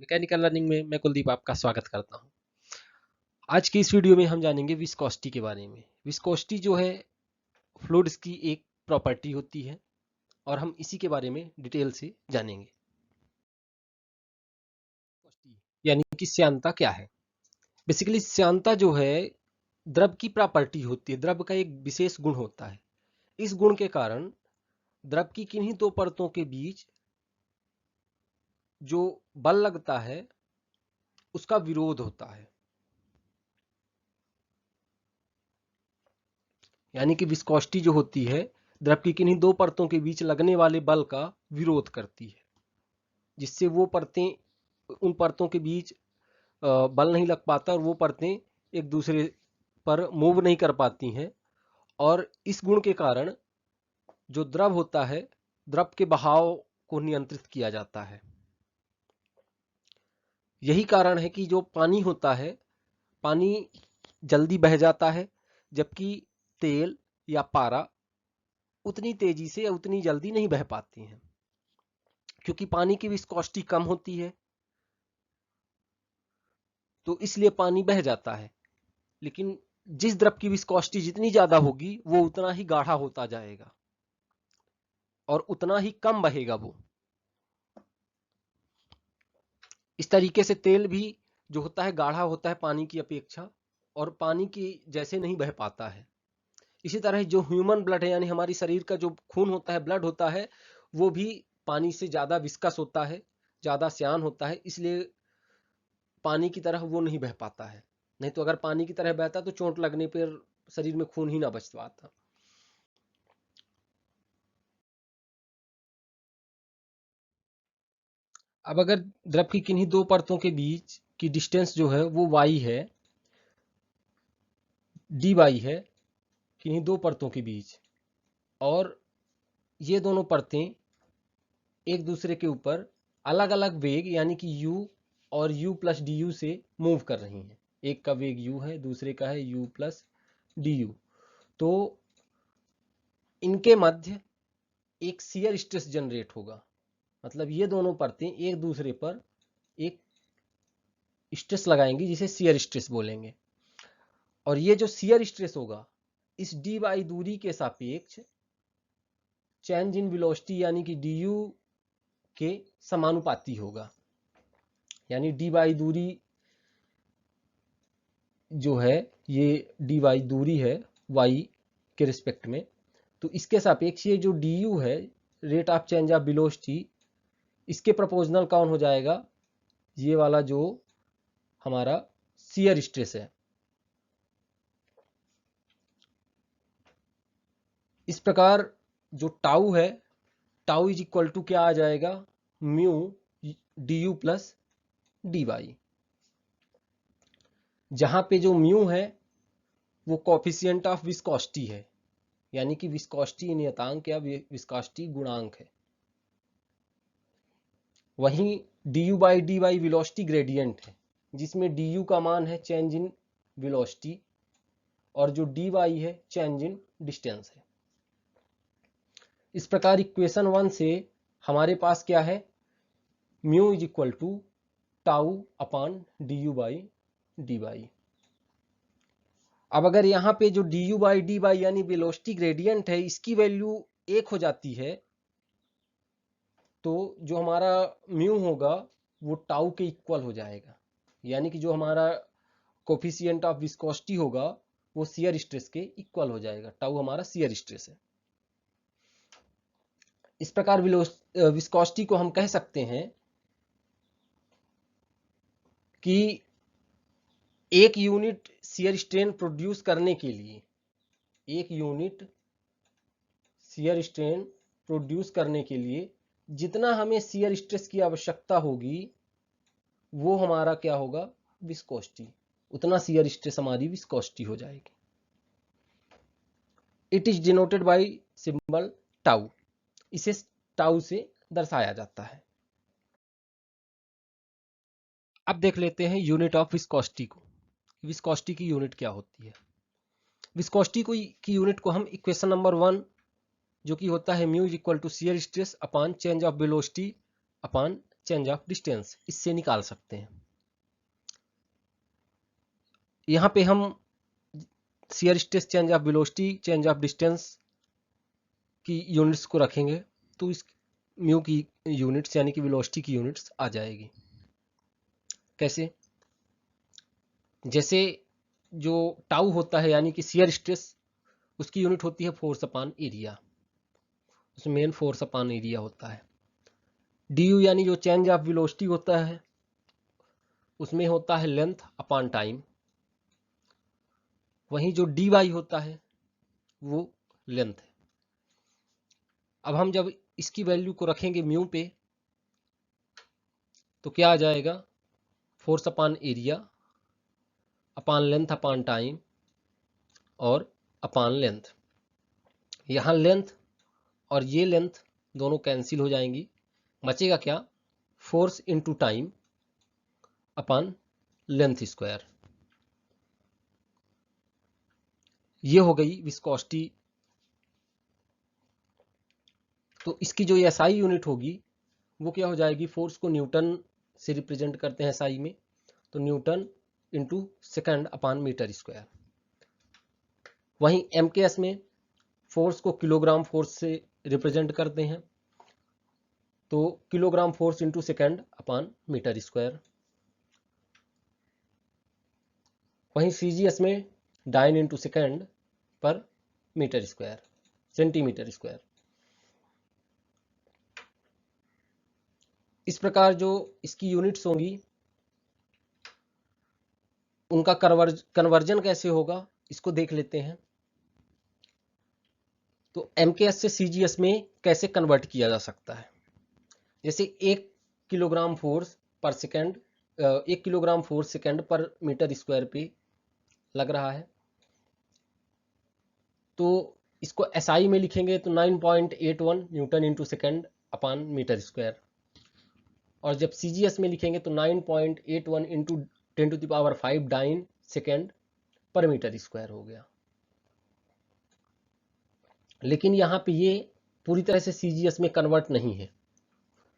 Mechanical learning में मैं कुलदीप आपका स्वागत करता हूं। आज की इस वीडियो में हम जानेंगे विस्कोसिटी के बारे में। विस्कोसिटी जो है फ्लूइड्स की एक प्रॉपर्टी होती है और हम इसी के बारे में डिटेल से जानेंगे। यानी कि श्यानता क्या है? बेसिकली श्यानता जो है द्रव की प्रॉपर्टी होती है, द्रव का एक विशेष गुण होता है। इस गुण के कारण द्रव की किन्हीं दो परतों के बीच जो बल लगता है उसका विरोध होता है। यानी कि विस्कोसिटी जो होती है द्रव की किन्हीं दो परतों के बीच लगने वाले बल का विरोध करती है, जिससे वो परतें उन परतों के बीच बल नहीं लग पाता और वो परतें एक दूसरे पर मूव नहीं कर पाती हैं। और इस गुण के कारण जो द्रव होता है, द्रव के बहाव को नियंत्रित किया जाता है। यही कारण है कि जो पानी होता है, पानी जल्दी बह जाता है, जबकि तेल या पारा उतनी तेजी से या उतनी जल्दी नहीं बह पाती हैं, क्योंकि पानी की विस्कोसिटी कम होती है, तो इसलिए पानी बह जाता है। लेकिन जिस द्रव की विस्कोसिटी जितनी ज्यादा होगी वो उतना ही गाढ़ा होता जाएगा और उतना ही कम बहेगा वो। इस तरीके से तेल भी जो होता है गाढ़ा होता है पानी की अपेक्षा और पानी की जैसे नहीं बह पाता है। इसी तरह जो ह्यूमन ब्लड है, यानी हमारी शरीर का जो खून होता है, ब्लड होता है, वो भी पानी से ज्यादा विस्कस होता है, ज्यादा श्यान होता है, इसलिए पानी की तरह वो नहीं बह पाता है। नहीं तो अगर पानी की तरह बहता तो चोट लगने पर शरीर में खून ही ना बच पाता। अब अगर द्रव की किन्हीं दो परतों के बीच की डिस्टेंस जो है वो y है, dy है, किन्हीं दो परतों के बीच, और ये दोनों परतें एक दूसरे के ऊपर अलग अलग वेग यानी कि u और u प्लस du से मूव कर रही हैं। एक का वेग u है, दूसरे का है u प्लस du। तो इनके मध्य एक शियर स्ट्रेस जनरेट होगा। मतलब ये दोनों परतें एक दूसरे पर एक स्ट्रेस लगाएंगी जिसे शियर स्ट्रेस बोलेंगे। और ये जो शियर स्ट्रेस होगा इस dy दूरी के सापेक्ष चेंज इन वेलोसिटी यानी कि du के समानुपाती होगा। यानी dy दूरी जो है, ये dy दूरी है y के रिस्पेक्ट में, तो इसके सापेक्ष ये जो du है, rate of change of velocity, इसके प्रोपोर्शनल कौन हो जाएगा? ये वाला जो हमारा शियर स्ट्रेस है। इस प्रकार जो टाउ है, टाउ इज इक्वल टू क्या आ जाएगा? Mu D plus D Y. जहां पे जो म्यू है वो कोफिशिएंट ऑफ विस्कोसिटी है, यानी कि विस्कोसिटी नियतांक या विस्कोसिटी गुणांक है। वहीं D U by D Y velocity gradient है, जिसमें डी यू का मान है चेंज इन वेलोसिटी और जो डी वाई है चेंज इन डिस्टेंस है। इस प्रकार इक्वेशन 1 से हमारे पास क्या है? Mu is equal to tau upon D U by D Y. अब अगर यहाँ पे जो D U by D Y यानी वेलोसिटी ग्रेडियंट है, इसकी वैल्यू 1 हो जाती है, तो जो हमारा म्यू होगा वो टाउ के इक्वल हो जाएगा। यानी कि जो हमारा कोफिशिएंट ऑफ विस्कोसिटी होगा वो शियर स्ट्रेस के इक्वल हो जाएगा। टाउ हमारा शियर स्ट्रेस है। इस प्रकार विस्कोसिटी को हम कह सकते हैं कि एक यूनिट शियर स्ट्रेन प्रोड्यूस करने के लिए, एक यूनिट शियर स्ट्रेन प्रोड्यूस करने के लिए जितना हमें शियर स्ट्रेस की आवश्यकता होगी वो हमारा क्या होगा? विस्कोसिटी। उतना शियर स्ट्रेस हमारी विस्कोसिटी हो जाएगी। It is denoted by symbol tau. इसे टाउ से दर्शाया जाता है। अब देख लेते हैं यूनिट ऑफ विस्कोसिटी को। विस्कोसिटी की यूनिट क्या होती है? विस्कोसिटी की यूनिट को हम इक्वेशन नंबर 1 जो कि होता है mu is equal to shear stress upon change of velocity upon change of distance इससे निकाल सकते हैं। यहां पे हम shear stress, change of velocity, change of distance की यूनिट्स को रखेंगे तो इस म्यू की यूनिट्स यानी कि वेलोसिटी की यूनिट्स आ जाएगी। कैसे? जैसे जो टाउ होता है यानी कि शियर स्ट्रेस, उसकी यूनिट होती है फोर्स अपॉन एरिया, उसमें मेन फोर्स अपॉन एरिया होता है। डी यू यानी जो चेंज ऑफ वेलोसिटी होता है उसमें होता है लेंथ अपॉन टाइम। वहीं जो डी वाई होता है वो लेंथ है। अब हम जब इसकी वैल्यू को रखेंगे म्यू पे तो क्या आ जाएगा? Force upon area upon length upon time और अपॉन लेंथ। यहाँ लेंथ और ये लेंथ दोनों कैंसिल हो जाएंगी, बचेगा क्या? Force into time upon length square. ये हो गई विस्कोसिटी। तो इसकी जो एसआई यूनिट होगी वो क्या हो जाएगी? फोर्स को न्यूटन से रिप्रेजेंट करते हैं एसआई में, तो newton into second upon metre square. वहीं एमकेएस में फोर्स को किलोग्राम फोर्स से रिप्रेजेंट करते हैं, तो kilogram force into second upon metre square. वहीं सीजीएस में dyne into second per metre square, centimetre square. इस प्रकार जो इसकी यूनिट्स होंगी उनका कन्वर्जन कैसे होगा इसको देख लेते हैं। तो एमकेएस से सीजीएस में कैसे कन्वर्ट किया जा सकता है? जैसे 1 किलोग्राम फोर्स पर second, 1 kilogram force second per metre square पे लग रहा है, तो इसको एसआई में लिखेंगे तो 9.81 newton into second upon metre square. और जब सीजीएस में लिखेंगे तो 9.81 into 10⁵ dyne second per metre square हो गया। लेकिन यहाँ पे ये पूरी तरह से सीजीएस में कन्वर्ट नहीं है।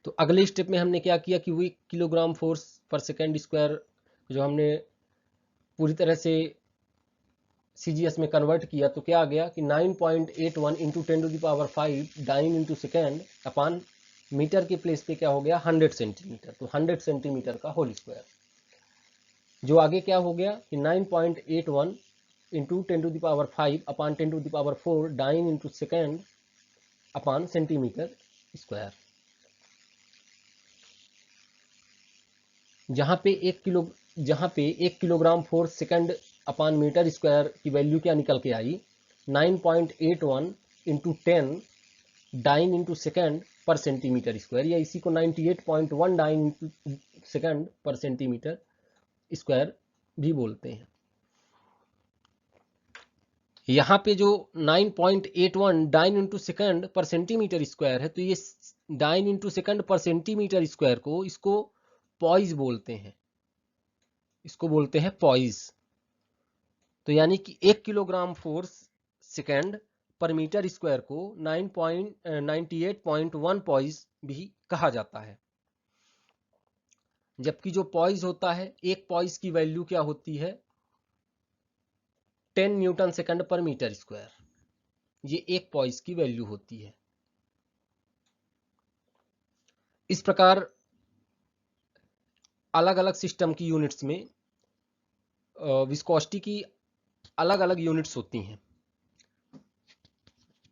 तो अगले स्टेप में हमने क्या किया कि वो किलोग्राम फोर्स पर सेकेंड स्क्वायर जो हमने पूरी तरह से सीजीएस में कन्वर्ट किया, तो क्या आ गया कि 9.81 into 10⁵ dyne into second upon metre के प्लेस पे क्या हो गया? 100 सेंटीमीटर। तो 100 सेंटीमीटर का होल स्क्वायर। जो आगे क्या हो गया कि 9.81 into 10⁵ upon 10⁴ dyne into second upon centimetre square. जहां पे 1 kilogram force second upon metre square की वैल्यू क्या निकल के आई? 9.81 into 10 dyne into second per centimetre square, या इसी को 98.1 dyne into second per centimetre square भी बोलते हैं। यहाँ पे जो 9.81 dyne into second per centimetre square है, तो ये dyne into second per centimetre square को इसको पॉइज बोलते हैं, इसको बोलते हैं पॉइज। तो यानी कि 1 kilogram force second per metre square को 98.1 पॉइज भी कहा जाता है। जबकि जो पॉइज होता है, एक पॉइज की वैल्यू क्या होती है? 10 Newton second per metre square. ये एक पॉइज की वैल्यू होती है। इस प्रकार अलग अलग सिस्टम की यूनिट्स में विस्कोसिटी की अलग अलग यूनिट्स होती हैं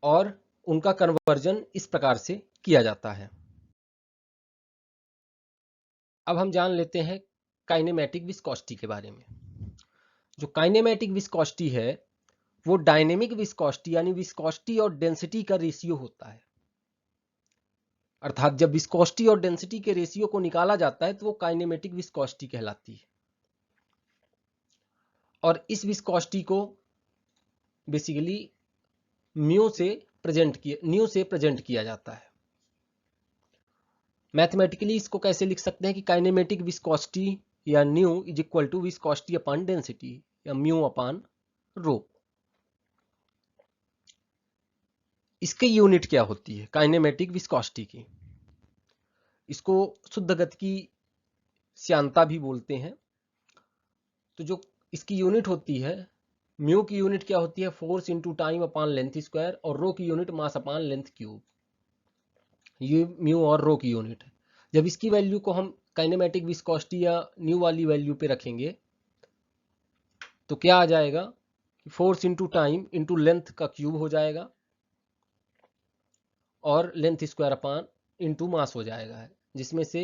और उनका कन्वर्जन इस प्रकार से किया जाता है। अब हम जान लेते हैं काइनेमेटिक विस्कोसिटी के बारे में। जो काइनेमेटिक विस्कोसिटी है वो डायनेमिक विस्कोसिटी यानी विस्कोसिटी और डेंसिटी का रेशियो होता है। अर्थात जब विस्कोसिटी और डेंसिटी के रेशियो को निकाला जाता है तो वो काइनेमेटिक विस्कोसिटी कहलाती है। और इस विस्कोसिटी को बेसिकली न्यू से प्रेजेंट किया जाता है। मैथमेटिकली इसको कैसे लिख सकते हैं कि काइनेमेटिक विस्कोसिटी या nu is equal to viscosity upon density या म्यू अपॉन रो। इसकी यूनिट क्या होती है काइनेमेटिक विस्कोसिटी की? इसको शुद्ध गति की श्यानता भी बोलते हैं। तो जो इसकी यूनिट होती है, म्यू की यूनिट क्या होती है, फोर्स इंटू टाइम अपान लेंथ स्क्वायर, और रो की यूनिट मास अपान लेंथ क्यूब। ये म्यू और रो की यूनिट है। जब इसकी वैल्यू को हम काइनेमेटिक विस्कोसिटी या न्यू वाली वैल्यू पे रखेंगे तो क्या आ जाएगा कि force into time into length का क्यूब हो जाएगा और length square upon into mass हो जाएगा, जिसमें से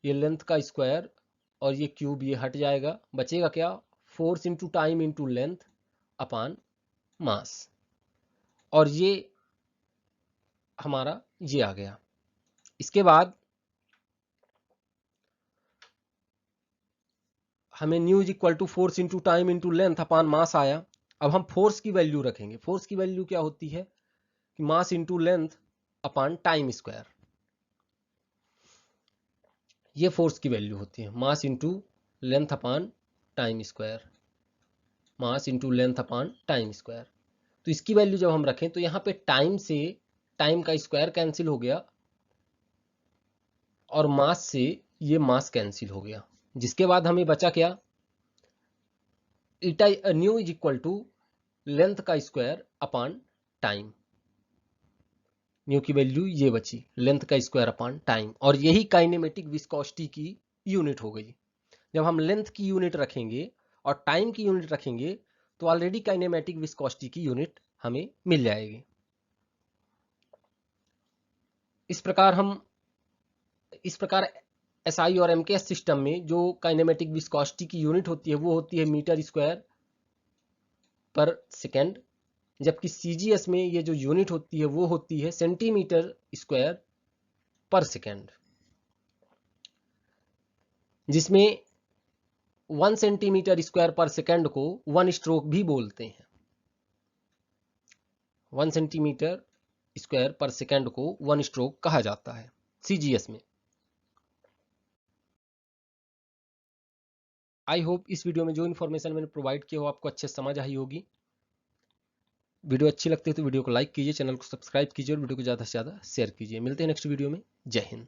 ये लेंथ का स्क्वायर और ये क्यूब ये हट जाएगा, बचेगा क्या, force into time into length upon mass. और ये हमारा ये आ गया। इसके बाद हमें nu is equal to force into time into length upon mass आया। अब हम फोर्स की वैल्यू रखेंगे। फोर्स की वैल्यू क्या होती है कि मास इंटू लेंथ अपान टाइम स्क्वायर। ये फोर्स की वैल्यू होती है, मास इंटू लेंथ अपान time square, mass into length अपान टाइम स्क्वायर। तो इसकी वैल्यू जब हम रखें तो यहाँ पे टाइम से टाइम का स्क्वायर कैंसिल हो गया और मास से ये मास कैंसिल हो गया, जिसके बाद हमें बचा क्या, eta nu is equal to length का स्क्वायर अपान टाइम। न्यू की वैल्यू ये बची, लेंथ का स्क्वायर अपान टाइम, और यही काइनेमेटिक विस्कोसिटी की यूनिट हो गई। जब हम लेंथ की यूनिट रखेंगे और टाइम की यूनिट रखेंगे तो ऑलरेडी काइनेमेटिक विस्कोसिटी की यूनिट हमें मिल जाएगी। इस प्रकार एसआई और एमकेएस सिस्टम में जो काइनेमेटिक विस्कोसिटी की यूनिट होती है वो होती है मीटर स्क्वायर पर सेकेंड, जबकि सीजीएस में ये जो यूनिट होती है वो होती है सेंटीमीटर स्क्वायर पर सेकेंड, जिसमें 1 सेंटीमीटर स्क्वायर पर सेकेंड को 1 स्ट्रोक भी बोलते हैं। 1 सेंटीमीटर स्क्वायर पर सेकेंड को 1 स्ट्रोक कहा जाता है सीजीएस में। आई होप इस वीडियो में जो इन्फॉर्मेशन मैंने प्रोवाइड किया हो आपको अच्छे समझ आई होगी। वीडियो अच्छी लगती है तो वीडियो को लाइक कीजिए, चैनल को सब्सक्राइब कीजिए और वीडियो को ज़्यादा से ज़्यादा शेयर कीजिए। मिलते हैं नेक्स्ट वीडियो में। जय हिंद।